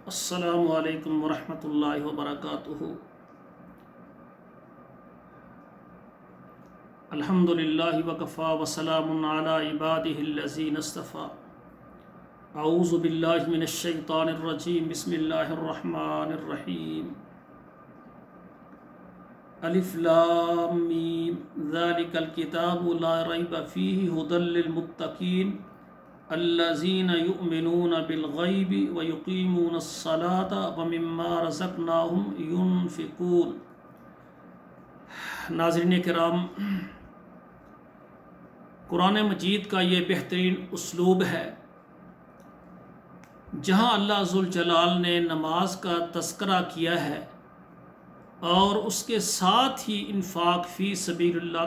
السلام علیکم ورحمۃ اللہ وبرکاتہ۔ الحمد للہ وکفا وسلام علی عبادہ الذین اصطفیٰ۔ اعوذ باللہ من الشیطان الرجیم، بسم اللہ الرحمن الرحیم۔ الف لام میم ذالک الکتاب لا ریب فیہ ھدی للمتقین الذین یؤمنون بالغیب ویقیمون الصلاة ومما رزقناہم ینفقون۔ ناظرین کرام، قرآن مجید کا یہ بہترین اسلوب ہے جہاں اللہ ذوالجلال نے نماز کا تذکرہ کیا ہے اور اس کے ساتھ ہی انفاق فی سبیل اللہ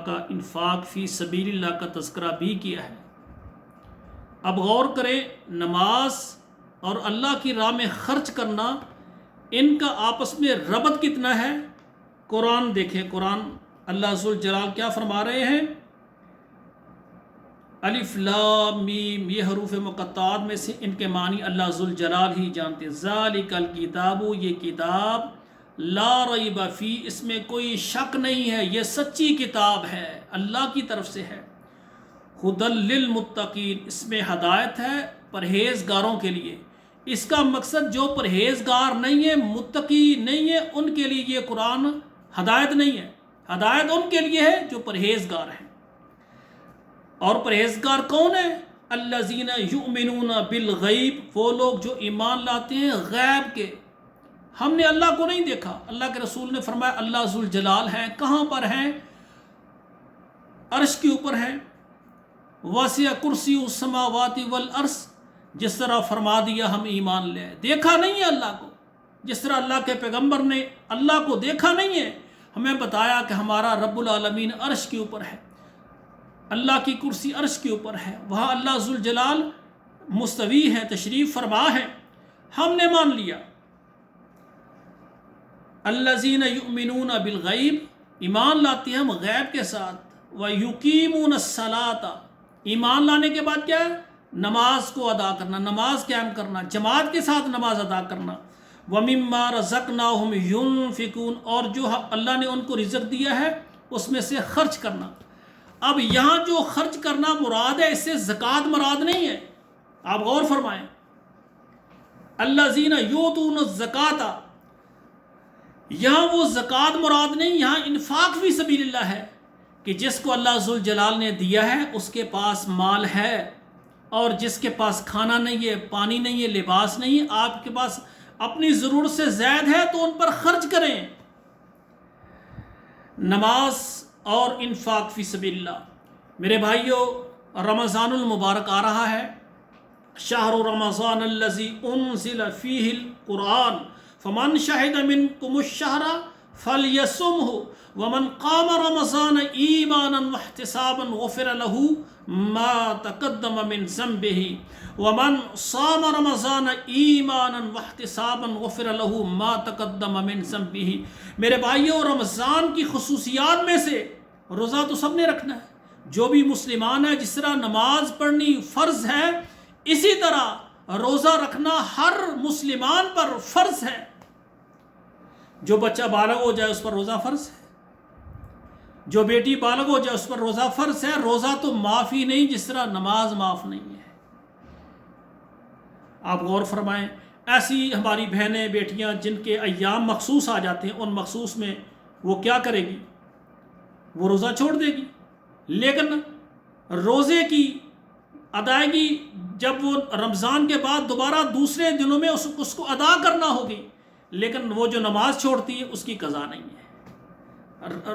کا تذکرہ بھی کیا ہے۔ اب غور کریں، نماز اور اللہ کی راہ میں خرچ کرنا، ان کا آپس میں ربط کتنا ہے۔ قرآن دیکھیں، قرآن اللہ ذوالجلال کیا فرما رہے ہیں؟ الف لام میم، یہ حروف مقطعات میں سے ان کے معنی اللہ ذوالجلال ہی جانتے ہیں۔ ذالک الکتاب، یہ کتاب، لا ریب فی، اس میں کوئی شک نہیں ہے، یہ سچی کتاب ہے، اللہ کی طرف سے ہے۔ ھدی للمتقین، اس میں ہدایت ہے پرہیزگاروں کے لیے۔ اس کا مقصد جو پرہیزگار نہیں ہے، متقی نہیں ہے، ان کے لیے یہ قرآن ہدایت نہیں ہے۔ ہدایت ان کے لیے ہے جو پرہیزگار ہیں۔ اور پرہیزگار کون ہے؟ الذین یؤمنون بالغیب، وہ لوگ جو ایمان لاتے ہیں غیب کے۔ ہم نے اللہ کو نہیں دیکھا، اللہ کے رسول نے فرمایا اللہ ذوالجلال ہے۔ کہاں پر ہیں؟ عرش کے اوپر ہیں۔ وسع کرسی السماوات والارض، جس طرح فرما دیا ہم ایمان لے۔ دیکھا نہیں ہے اللہ کو، جس طرح اللہ کے پیغمبر نے اللہ کو دیکھا نہیں ہے، ہمیں بتایا کہ ہمارا رب العالمین عرش کے اوپر ہے، اللہ کی کرسی عرش کے اوپر ہے، وہاں اللہ ذوالجلال مستوی ہے، تشریف فرما ہے، ہم نے مان لیا۔ الذین یؤمنون بالغیب، ایمان لاتے ہیں ہم غیب کے ساتھ۔ ویقیمون الصلاۃ، ایمان لانے کے بعد کیا ہے؟ نماز کو ادا کرنا، نماز قائم کرنا، جماعت کے ساتھ نماز ادا کرنا۔ وَمِمَّا رَزَقْنَاهُمْ يُنْفِقُونَ، اور جو اللہ نے ان کو رزق دیا ہے اس میں سے خرچ کرنا۔ اب یہاں جو خرچ کرنا مراد ہے، اس سے زکوٰۃ مراد نہیں ہے۔ آپ غور فرمائیں، الذین یؤتون الزکاۃ، یہاں وہ زکوٰۃ مراد نہیں، یہاں انفاق فی سبیل اللہ ہے کہ جس کو اللہ ذوالجلال نے دیا ہے اس کے پاس مال ہے، اور جس کے پاس کھانا نہیں ہے، پانی نہیں ہے، لباس نہیں ہے، آپ کے پاس اپنی ضرورت سے زائد ہے تو ان پر خرچ کریں۔ نماز اور انفاق فی سبیل اللہ۔ میرے بھائیو، رمضان المبارک آ رہا ہے۔ شہر رمضان الذی انزل فیہ القرآن فمن شہد منکم الشہر فلیصمہ ومن قام رمضان ایمانا واحتسابا غفر له ما تقدم من ذنبہ ومن صام رمضان ایمانا واحتسابا غفر له ما تقدم من ذنبہ۔ میرے بھائیوں، رمضان کی خصوصیات میں سے روزہ تو سب نے رکھنا ہے، جو بھی مسلمان ہے۔ جس طرح نماز پڑھنی فرض ہے، اسی طرح روزہ رکھنا ہر مسلمان پر فرض ہے۔ جو بچہ بالغ ہو جائے اس پر روزہ فرض ہے، جو بیٹی بالغ ہو جائے اس پر روزہ فرض ہے۔ روزہ تو معاف ہی نہیں، جس طرح نماز معاف نہیں ہے۔ آپ غور فرمائیں، ایسی ہماری بہنیں بیٹیاں جن کے ایام مخصوص آ جاتے ہیں، ان مخصوص میں وہ کیا کرے گی؟ وہ روزہ چھوڑ دے گی۔ لیکن روزے کی ادائیگی جب وہ رمضان کے بعد دوبارہ دوسرے دنوں میں اس کو ادا کرنا ہوگی، لیکن وہ جو نماز چھوڑتی ہے اس کی قضا نہیں ہے،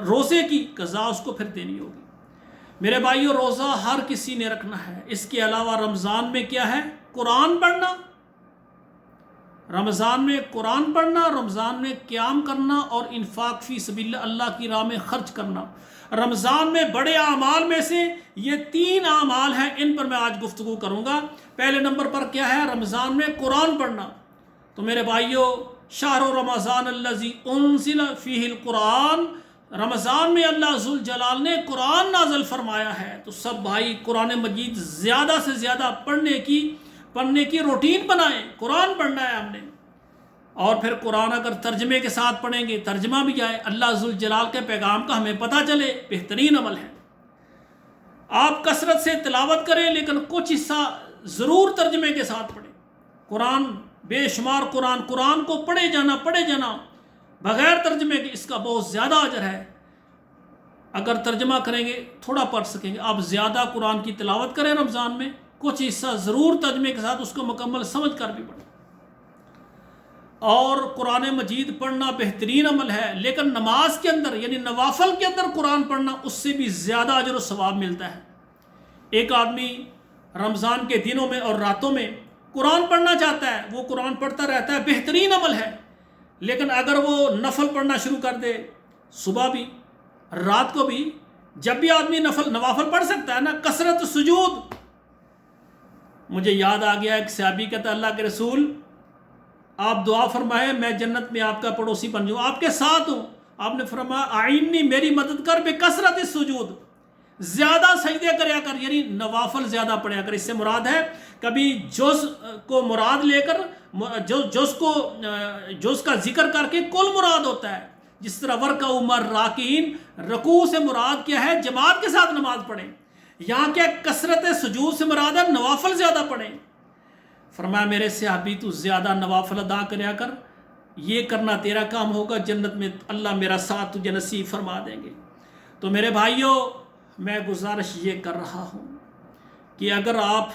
روزے کی قضا اس کو پھر دینی ہوگی۔ میرے بھائیو، روزہ ہر کسی نے رکھنا ہے۔ اس کے علاوہ رمضان میں کیا ہے؟ قرآن پڑھنا، رمضان میں قرآن پڑھنا، رمضان میں قیام کرنا اور انفاق فی سبیل اللہ کی راہ میں خرچ کرنا۔ رمضان میں بڑے اعمال میں سے یہ 3 اعمال ہیں، ان پر میں آج گفتگو کروں گا۔ پہلے نمبر پر کیا ہے؟ رمضان میں قرآن پڑھنا۔ تو میرے بھائیو، شہر رمضان الذی انزل فیہ القرآن، رمضان میں اللہ ذوالجلال نے قرآن نازل فرمایا ہے۔ تو سب بھائی قرآن مجید زیادہ سے زیادہ پڑھنے کی روٹین بنائیں۔ قرآن پڑھنا ہے ہم نے۔ اور پھر قرآن اگر ترجمے کے ساتھ پڑھیں گے، ترجمہ بھی آئے، اللہ ذوالجلال کے پیغام کا ہمیں پتہ چلے، بہترین عمل ہے۔ آپ کثرت سے تلاوت کریں لیکن کچھ حصہ ضرور ترجمے کے ساتھ پڑھیں۔ قرآن بے شمار قرآن کو پڑھے جانا بغیر ترجمے کے، اس کا بہت زیادہ اجر ہے۔ اگر ترجمہ کریں گے تھوڑا پڑھ سکیں گے، آپ زیادہ قرآن کی تلاوت کریں رمضان میں، کچھ حصہ ضرور ترجمے کے ساتھ اس کو مکمل سمجھ کر بھی پڑھیں۔ اور قرآن مجید پڑھنا بہترین عمل ہے، لیکن نماز کے اندر یعنی نوافل کے اندر قرآن پڑھنا اس سے بھی زیادہ اجر و ثواب ملتا ہے۔ ایک آدمی رمضان کے دنوں میں اور راتوں میں قرآن پڑھنا چاہتا ہے، وہ قرآن پڑھتا رہتا ہے، بہترین عمل ہے، لیکن اگر وہ نفل پڑھنا شروع کر دے، صبح بھی رات کو بھی، جب بھی آدمی نوافل پڑھ سکتا ہے نا، کثرت سجود۔ مجھے یاد آ گیا ایک صحابی کہتا ہے اللہ کے رسول آپ دعا فرمائے میں جنت میں آپ کا پڑوسی بن جاؤں، آپ کے ساتھ ہوں۔ آپ نے فرمایا آئینی میری مدد کر بکثرت السجود، زیادہ سجدے کریا کر، یعنی نوافل زیادہ پڑھیا کر۔ اس سے مراد ہے کبھی جز کو مراد لے کر جز کا ذکر کر کے کل مراد ہوتا ہے، جس طرح ورکع عمر راکین، رکوع سے مراد کیا ہے جماعت کے ساتھ نماز پڑھیں، یہاں کیا کثرت سجود سے مراد ہے نوافل زیادہ پڑھیں۔ فرمایا میرے صحابی تو زیادہ نوافل ادا کریا کر، یہ کرنا تیرا کام ہوگا، جنت میں اللہ میرا ساتھ تجھے نصیب فرما دیں گے۔ تو میرے بھائیوں میں گزارش یہ کر رہا ہوں کہ اگر آپ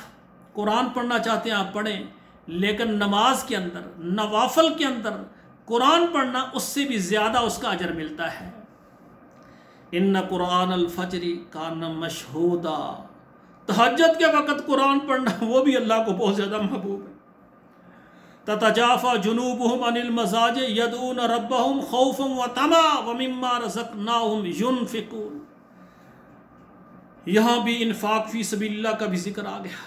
قرآن پڑھنا چاہتے ہیں آپ پڑھیں، لیکن نماز کے اندر نوافل کے اندر قرآن پڑھنا اس سے بھی زیادہ اس کا اجر ملتا ہے۔ ان قرآن الفجر کان مشہودا، تہجد کے وقت قرآن پڑھنا وہ بھی اللہ کو بہت زیادہ محبوب ہے۔ تتجافى جنوبهم عن المضاجع يدعون ربهم خوفا وطمعا ومما رزقناهم ينفقون۔ یہاں بھی انفاق فی سبیل اللہ کا بھی ذکر آ گیا۔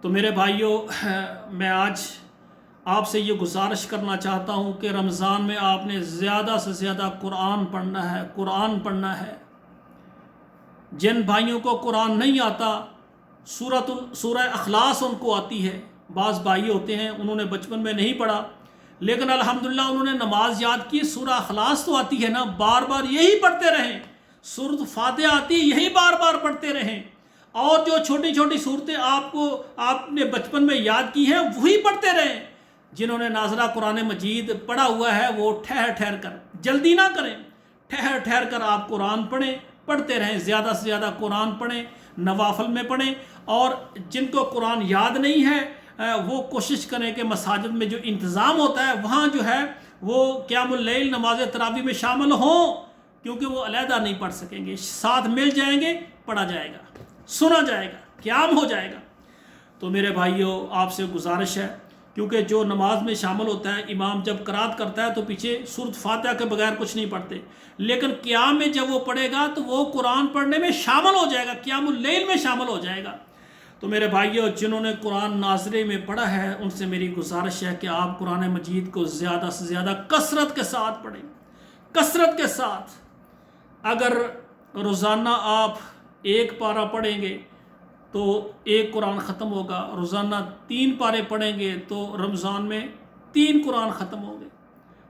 تو میرے بھائیوں میں آج آپ سے یہ گزارش کرنا چاہتا ہوں کہ رمضان میں آپ نے زیادہ سے زیادہ قرآن پڑھنا ہے۔ جن بھائیوں کو قرآن نہیں آتا، سورہ اخلاص ان کو آتی ہے، بعض بھائی ہوتے ہیں انہوں نے بچپن میں نہیں پڑھا لیکن الحمدللہ انہوں نے نماز یاد کی، سورہ اخلاص تو آتی ہے نا، بار بار یہی پڑھتے رہیں۔ سورۃ فاتحہ آتی ہے، یہی بار بار پڑھتے رہیں، اور جو چھوٹی چھوٹی صورتیں آپ نے بچپن میں یاد کی ہیں وہی پڑھتے رہیں۔ جنہوں نے ناظرہ قرآن مجید پڑھا ہوا ہے وہ ٹھہر کر، جلدی نہ کریں، ٹھہر کر آپ قرآن پڑھتے رہیں، زیادہ سے زیادہ قرآن پڑھیں، نوافل میں پڑھیں۔ اور جن کو قرآن یاد نہیں ہے وہ کوشش کریں کہ مساجد میں جو انتظام ہوتا ہے وہاں جو ہے وہ قیام اللیل نماز تراویح میں شامل ہوں، کیونکہ وہ علیحدہ نہیں پڑھ سکیں گے، ساتھ مل جائیں گے، پڑھا جائے گا، سنا جائے گا، قیام ہو جائے گا۔ تو میرے بھائیوں آپ سے گزارش ہے، کیونکہ جو نماز میں شامل ہوتا ہے امام جب قرات کرتا ہے تو پیچھے سورۃ فاتحہ کے بغیر کچھ نہیں پڑھتے، لیکن قیام میں جب وہ پڑھے گا تو وہ قرآن پڑھنے میں شامل ہو جائے گا، قیام اللیل میں شامل ہو جائے گا۔ تو میرے بھائیوں جنہوں نے قرآن ناظرے میں پڑھا ہے ان سے میری گزارش ہے کہ آپ قرآن مجید کو زیادہ سے زیادہ کثرت کے ساتھ پڑھیں، کثرت کے ساتھ۔ اگر روزانہ آپ ایک پارہ پڑھیں گے تو ایک قرآن ختم ہوگا، روزانہ 3 پارے پڑھیں گے تو رمضان میں 3 قرآن ختم ہوں گے۔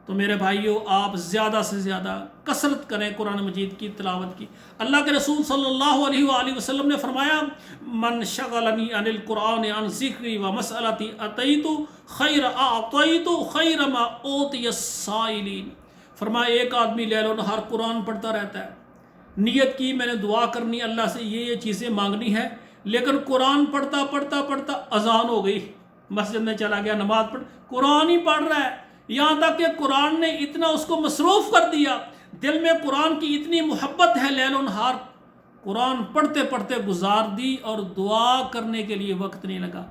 تو میرے بھائیوں آپ زیادہ سے زیادہ کثرت کریں قرآن مجید کی تلاوت کی۔ اللہ کے رسول صلی اللہ علیہ وآلہ وسلم نے فرمایا من شغلنی عن القرآن عن ذکری و مسئلتی اعطیت خیر ما اوتی السائلین۔ فرمایا ایک آدمی لیل و نہار قرآن پڑھتا رہتا ہے، نیت کی میں نے دعا کرنی اللہ سے یہ چیزیں مانگنی ہے، لیکن قرآن پڑھتا اذان ہو گئی، مسجد میں چلا گیا، نماز قرآن ہی پڑھ رہا ہے، یہاں تک کہ قرآن نے اتنا اس کو مصروف کر دیا، دل میں قرآن کی اتنی محبت ہے، لیل و نہار قرآن پڑھتے گزار دی اور دعا کرنے کے لیے وقت نہیں لگا۔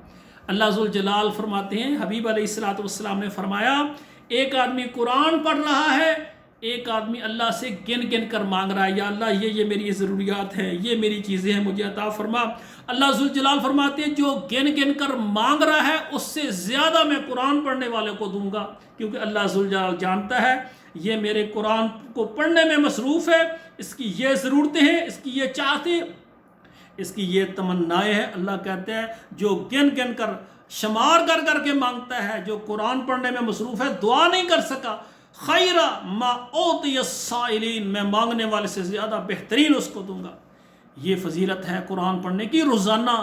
اللہ ذوالجلال فرماتے ہیں، حبیب علیہ الصلوۃ والسلام نے فرمایا ایک آدمی قرآن پڑھ رہا ہے، ایک آدمی اللہ سے گن کر مانگ رہا ہے، یا اللہ یہ میری ضروریات ہیں، یہ میری چیزیں ہیں، مجھے عطا فرما۔ اللہ ذوالجلال فرماتے ہیں جو گن کر مانگ رہا ہے اس سے زیادہ میں قرآن پڑھنے والے کو دوں گا، کیونکہ اللہ ذوالجلال جانتا ہے یہ میرے قرآن کو پڑھنے میں مصروف ہے، اس کی یہ ضرورتیں ہیں، اس کی یہ چاہتے، اس کی یہ تمنائیں ہیں۔ اللہ کہتے ہیں جو گن کر شمار کر کر کے مانگتا ہے، جو قرآن پڑھنے میں مصروف ہے دعا نہیں کر سکا، خیر ما اوتی السائلین، میں مانگنے والے سے زیادہ بہترین اس کو دوں گا۔ یہ فضیلت ہے قرآن پڑھنے کی روزانہ۔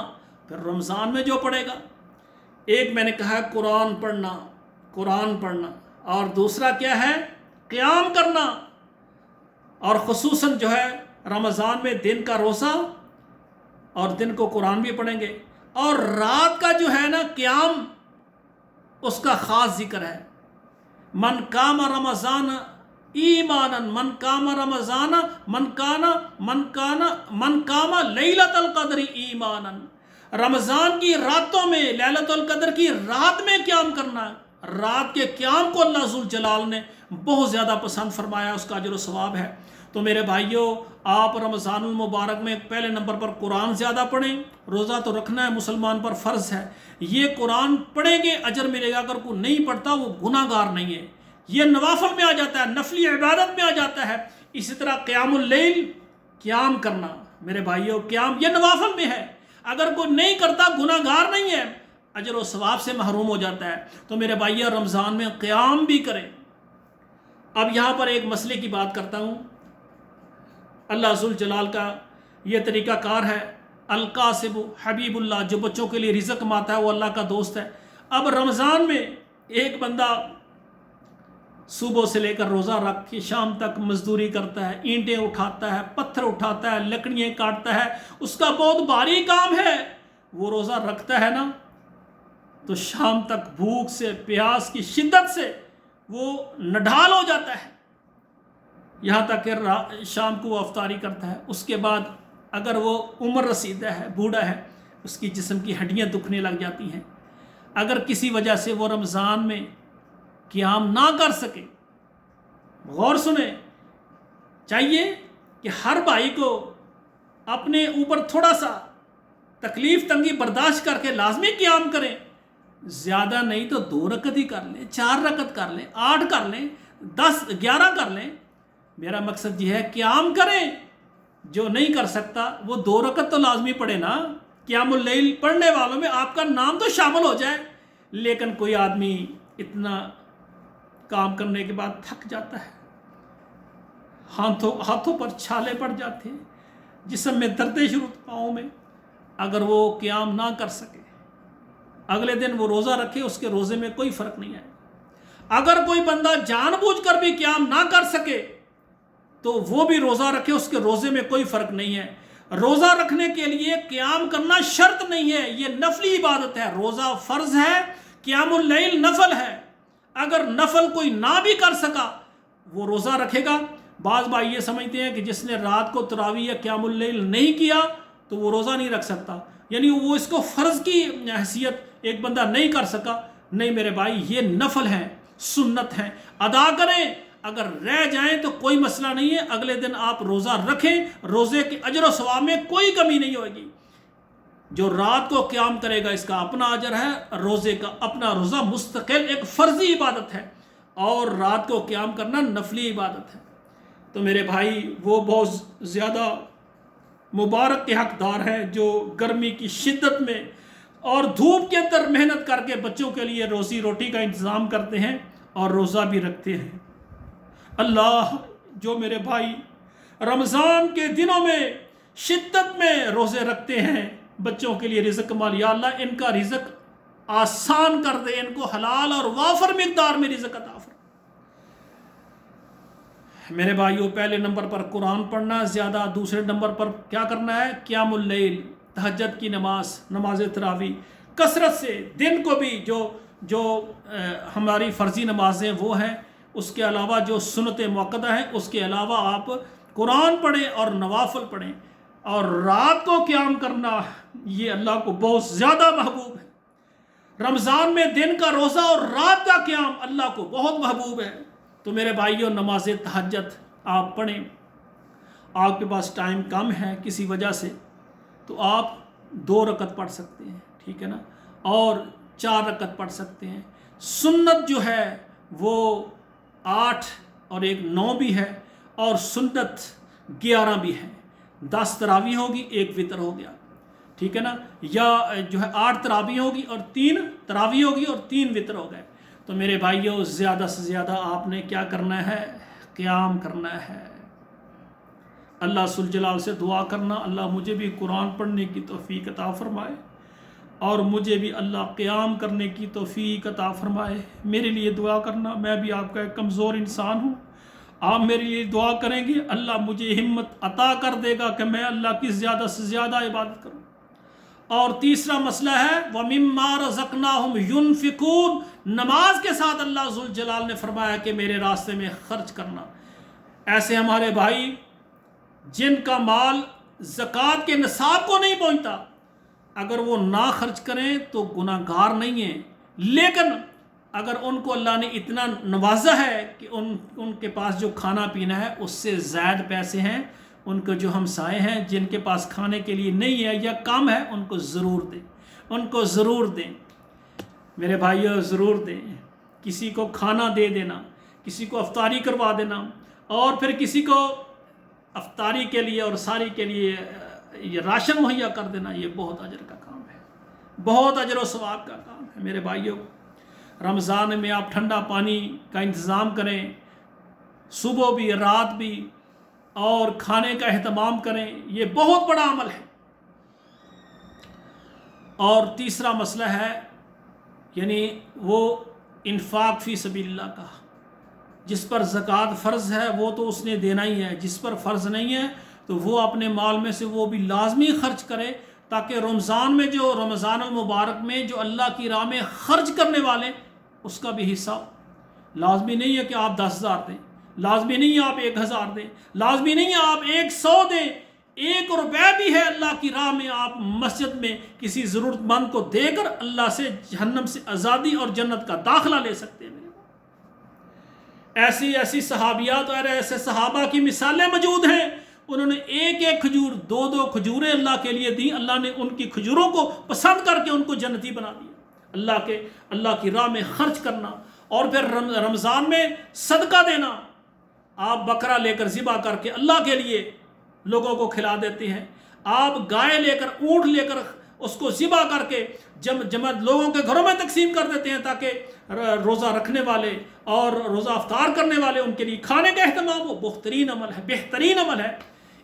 پھر رمضان میں جو پڑھے گا، ایک میں نے کہا قرآن پڑھنا، اور دوسرا کیا ہے؟ قیام کرنا، اور خصوصاً جو ہے رمضان میں دن کا روزہ، اور دن کو قرآن بھی پڑھیں گے، اور رات کا جو ہے نا قیام، اس کا خاص ذکر ہے۔ من قام رمضان ایمانا، من قام رمضان، من قام لیلۃ القدر ایمانا، رمضان کی راتوں میں، لیلۃ القدر کی رات میں قیام کرنا ہے۔ رات کے قیام کو اللہ ذوالجلال نے بہت زیادہ پسند فرمایا، اس کا اجر و ثواب ہے۔ تو میرے بھائیوں، آپ رمضان المبارک میں پہلے نمبر پر قرآن زیادہ پڑھیں۔ روزہ تو رکھنا ہے، مسلمان پر فرض ہے، یہ قرآن پڑھیں گے اجر ملے گا۔ اگر کوئی نہیں پڑھتا وہ گناہ گار نہیں ہے، یہ نوافل میں آ جاتا ہے، نفلی عبادت میں آ جاتا ہے۔ اسی طرح قیام اللیل، قیام کرنا میرے بھائیوں، قیام یہ نوافل میں ہے، اگر کوئی نہیں کرتا گناہ گار نہیں ہے، اجر و ثواب سے محروم ہو جاتا ہے۔ تو میرے بھائیوں، رمضان میں قیام بھی کریں۔ اب یہاں پر ایک مسئلے کی بات کرتا ہوں۔ اللہ ذوالجلال کا یہ طریقہ کار ہے، القاسب حبیب اللہ، جو بچوں کے لیے رزق کماتا ہے وہ اللہ کا دوست ہے۔ اب رمضان میں ایک بندہ صبح سے لے کر روزہ رکھ کے شام تک مزدوری کرتا ہے، اینٹیں اٹھاتا ہے، پتھر اٹھاتا ہے، لکڑیاں کاٹتا ہے، اس کا بہت بھاری کام ہے۔ وہ روزہ رکھتا ہے نا تو شام تک بھوک سے، پیاس کی شدت سے وہ نڈھال ہو جاتا ہے، یہاں تک کہ شام کو وہ افطاری کرتا ہے۔ اس کے بعد اگر وہ عمر رسیدہ ہے، بوڑھا ہے، اس کی جسم کی ہڈیاں دکھنے لگ جاتی ہیں۔ اگر کسی وجہ سے وہ رمضان میں قیام نہ کر سکے، غور سنیں، چاہیے کہ ہر بھائی کو اپنے اوپر تھوڑا سا تکلیف تنگی برداشت کر کے لازمی قیام کریں۔ زیادہ نہیں تو 2 رکعت ہی کر لیں، 4 رکعت کر لیں، 8 کر لیں، 10 11 کر لیں۔ میرا مقصد یہ ہے قیام کریں۔ جو نہیں کر سکتا وہ 2 رکعت تو لازمی پڑھے نا۔ قیام اللیل پڑھنے والوں میں آپ کا نام تو شامل ہو جائے۔ لیکن کوئی آدمی اتنا کام کرنے کے بعد تھک جاتا ہے، ہاتھوں پر چھالے پڑ جاتے ہیں، جسم میں دردیں شروع، پاؤں میں، اگر وہ قیام نہ کر سکے، اگلے دن وہ روزہ رکھے، اس کے روزے میں کوئی فرق نہیں ہے۔ اگر کوئی بندہ جان بوجھ کر بھی قیام نہ کر سکے تو وہ بھی روزہ رکھے، اس کے روزے میں کوئی فرق نہیں ہے۔ روزہ رکھنے کے لیے قیام کرنا شرط نہیں ہے، یہ نفلی عبادت ہے۔ روزہ فرض ہے، قیام اللیل نفل ہے۔ اگر نفل کوئی نہ بھی کر سکا وہ روزہ رکھے گا۔ بعض بھائی یہ سمجھتے ہیں کہ جس نے رات کو تراویح یا قیام اللیل نہیں کیا تو وہ روزہ نہیں رکھ سکتا، یعنی وہ اس کو فرض کی حیثیت ایک بندہ نہیں کر سکا۔ نہیں میرے بھائی، یہ نفل ہے، سنت ہے، ادا کریں۔ اگر رہ جائیں تو کوئی مسئلہ نہیں ہے، اگلے دن آپ روزہ رکھیں، روزے کے اجر و ثواب میں کوئی کمی نہیں ہوئے گی۔ جو رات کو قیام کرے گا اس کا اپنا اجر ہے، روزے کا اپنا، روزہ مستقل ایک فرضی عبادت ہے، اور رات کو قیام کرنا نفلی عبادت ہے۔ تو میرے بھائی، وہ بہت زیادہ مبارک کے حقدار ہیں جو گرمی کی شدت میں اور دھوپ کے اندر محنت کر کے بچوں کے لیے روزی روٹی کا انتظام کرتے ہیں اور روزہ بھی رکھتے ہیں۔ اللہ، جو میرے بھائی رمضان کے دنوں میں شدت میں روزے رکھتے ہیں بچوں کے لیے رزق کمال، یا اللہ ان کا رزق آسان کر دے، ان کو حلال اور وافر مقدار میں رزق عطا فرما۔ میرے بھائیوں، پہلے نمبر پر قرآن پڑھنا زیادہ، دوسرے نمبر پر کیا کرنا ہے؟ قیام اللیل، تہجد کی نماز، نماز تراویح کثرت سے، دن کو بھی جو ہماری فرضی نمازیں وہ ہیں، اس کے علاوہ جو سنت موقدہ ہیں، اس کے علاوہ آپ قرآن پڑھیں اور نوافل پڑھیں۔ اور رات کو قیام کرنا یہ اللہ کو بہت زیادہ محبوب ہے۔ رمضان میں دن کا روزہ اور رات کا قیام اللہ کو بہت محبوب ہے۔ تو میرے بھائیوں، نماز تہجد آپ پڑھیں۔ آپ کے پاس ٹائم کم ہے کسی وجہ سے تو آپ 2 رکعت پڑھ سکتے ہیں، ٹھیک ہے نا، اور 4 رکعت پڑھ سکتے ہیں۔ سنت جو ہے وہ 8 اور 1 9 بھی ہے، اور سنت 11 بھی ہے۔ 10 تراویح ہوگی، 1 وتر ہو گیا، ٹھیک ہے نا، یا جو ہے 8 تراویح ہوگی اور 3 تراویح ہوگی اور 3 وطر ہو گئے. تو میرے بھائیوں زیادہ سے زیادہ آپ نے کیا کرنا ہے؟ قیام کرنا ہے. اللہ ذوالجلال سے دعا کرنا اللہ مجھے بھی قرآن پڑھنے کی توفیق عطا فرمائے اور مجھے بھی اللہ قیام کرنے کی توفیق عطا فرمائے. میرے لیے دعا کرنا، میں بھی آپ کا ایک کمزور انسان ہوں. آپ میرے لیے دعا کریں گے اللہ مجھے ہمت عطا کر دے گا کہ میں اللہ کی زیادہ سے زیادہ عبادت کروں. اور تیسرا مسئلہ ہے وَمِمَّا رَزَقْنَاهُمْ يُنْفِقُونَ، نماز کے ساتھ اللہ ذوالجلال نے فرمایا کہ میرے راستے میں خرچ کرنا. ایسے ہمارے بھائی جن کا مال زکوٰۃ کے نصاب کو نہیں پہنچتا، اگر وہ نہ خرچ کریں تو گناہ گار نہیں ہیں، لیکن اگر ان کو اللہ نے اتنا نوازا ہے کہ ان کے پاس جو کھانا پینا ہے اس سے زائد پیسے ہیں، ان کو جو ہمسائے ہیں جن کے پاس کھانے کے لیے نہیں ہے یا کم ہے، ان کو ضرور دیں، ان کو ضرور دیں. میرے بھائیو ضرور دیں. کسی کو کھانا دے دینا، کسی کو افطاری کروا دینا، اور پھر کسی کو افطاری کے لیے اور ساری کے لیے یہ راشن مہیا کر دینا، یہ بہت اجر کا کام ہے، بہت اجر و ثواب کا کام ہے. میرے بھائیو رمضان میں آپ ٹھنڈا پانی کا انتظام کریں، صبح بھی رات بھی، اور کھانے کا اہتمام کریں، یہ بہت بڑا عمل ہے. اور تیسرا مسئلہ ہے یعنی وہ انفاق فی سبیل اللہ کا. جس پر زکوٰۃ فرض ہے وہ تو اس نے دینا ہی ہے، جس پر فرض نہیں ہے تو وہ اپنے مال میں سے وہ بھی لازمی خرچ کرے، تاکہ رمضان میں جو رمضان المبارک میں جو اللہ کی راہ میں خرچ کرنے والے اس کا بھی حصہ. لازمی نہیں ہے کہ آپ 10,000 دیں، لازمی نہیں ہے آپ 1,000 دیں، لازمی نہیں ہے آپ 100 دیں. 1 روپے بھی ہے اللہ کی راہ میں آپ مسجد میں کسی ضرورت مند کو دے کر اللہ سے جہنم سے آزادی اور جنت کا داخلہ لے سکتے ہیں. ایسی صحابیات اور ایسے صحابہ کی مثالیں موجود ہیں، انہوں نے 1 کھجور 2 کھجوریں اللہ کے لیے دی، اللہ نے ان کی کھجوروں کو پسند کر کے ان کو جنتی بنا دیا. اللہ کی راہ میں خرچ کرنا. اور پھر رمضان میں صدقہ دینا، آپ بکرا لے کر ذبح کر کے اللہ کے لیے لوگوں کو کھلا دیتے ہیں، آپ گائے لے کر اونٹ لے کر اس کو ذبح کر کے جمع لوگوں کے گھروں میں تقسیم کر دیتے ہیں، تاکہ روزہ رکھنے والے اور روزہ افطار کرنے والے ان کے لیے کھانے کا اہتمام ہو. بہترین عمل ہے، بہترین عمل ہے.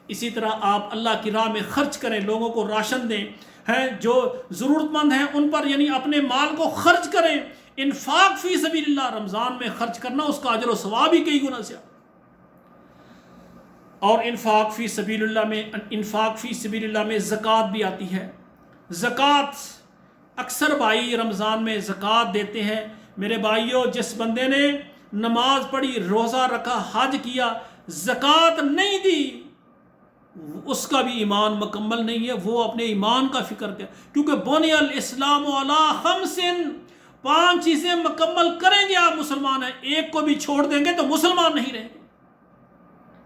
اسی طرح آپ اللہ کی راہ میں خرچ کریں، لوگوں کو راشن دیں، ہیں جو ضرورت مند ہیں ان پر یعنی اپنے مال کو خرچ کریں. انفاق فی سبیل اللہ، رمضان میں خرچ کرنا اس کا اجر و ثواب ہی کئی گنا سے. اور انفاق فی سبیل اللہ میں زکوٰۃ بھی آتی ہے. زکوٰۃ اکثر بھائی رمضان میں زکوٰۃ دیتے ہیں. میرے بھائیوں جس بندے نے نماز پڑھی، روزہ رکھا، حج کیا، زکوٰۃ نہیں دی، اس کا بھی ایمان مکمل نہیں ہے. وہ اپنے ایمان کا فکر کرے، کیونکہ بنی الاسلام علی 5، 5 چیزیں مکمل کریں گے آپ مسلمان ہیں. ایک کو بھی چھوڑ دیں گے تو مسلمان نہیں رہیں گے.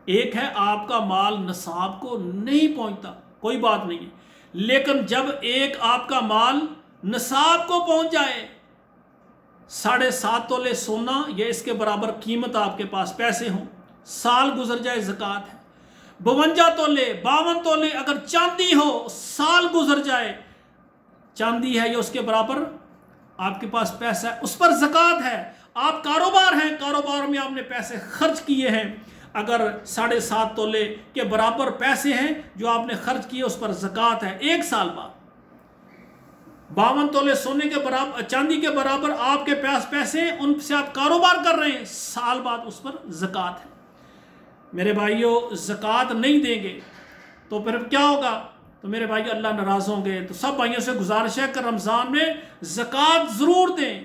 ایک ہے آپ کا مال نصاب کو نہیں پہنچتا، کوئی بات نہیں ہے، لیکن جب ایک آپ کا مال نصاب کو پہنچ جائے، 7.5 تولے سونا یا اس کے برابر قیمت آپ کے پاس پیسے ہوں، سال گزر جائے زکوٰۃ ہے. 52 تولے 52 تولے اگر چاندی ہو، سال گزر جائے، چاندی ہے یا اس کے برابر آپ کے پاس پیسہ ہے، اس پر زکوٰۃ ہے. آپ کاروبار ہیں، کاروبار میں آپ نے پیسے خرچ کیے ہیں، اگر 7.5 تولے کے برابر پیسے ہیں جو آپ نے خرچ کیے، اس پر زکوٰۃ ہے. 1 سال بعد 52 تولے سونے کے برابر، چاندی کے برابر آپ کے پاس پیسے ہیں، ان سے آپ کاروبار کر رہے ہیں، سال بعد اس پر زکوٰۃ ہے. میرے بھائیوں زکوٰۃ نہیں دیں گے تو پھر کیا ہوگا؟ تو میرے بھائی اللہ ناراض ہوں گے. تو سب بھائیوں سے گزارش ہے کہ رمضان میں زکوٰۃ ضرور دیں.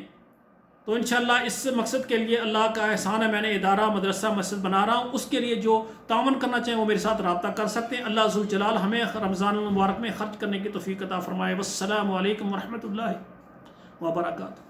تو انشاءاللہ اس مقصد کے لیے اللہ کا احسان ہے، میں نے ادارہ مدرسہ مسجد بنا رہا ہوں. اس کے لیے جو تعاون کرنا چاہیں وہ میرے ساتھ رابطہ کر سکتے ہیں. اللہ ذوالجلال ہمیں رمضان المبارک میں خرچ کرنے کی توفیق عطا فرمائے. والسلام علیکم ورحمۃ اللہ وبرکاتہ.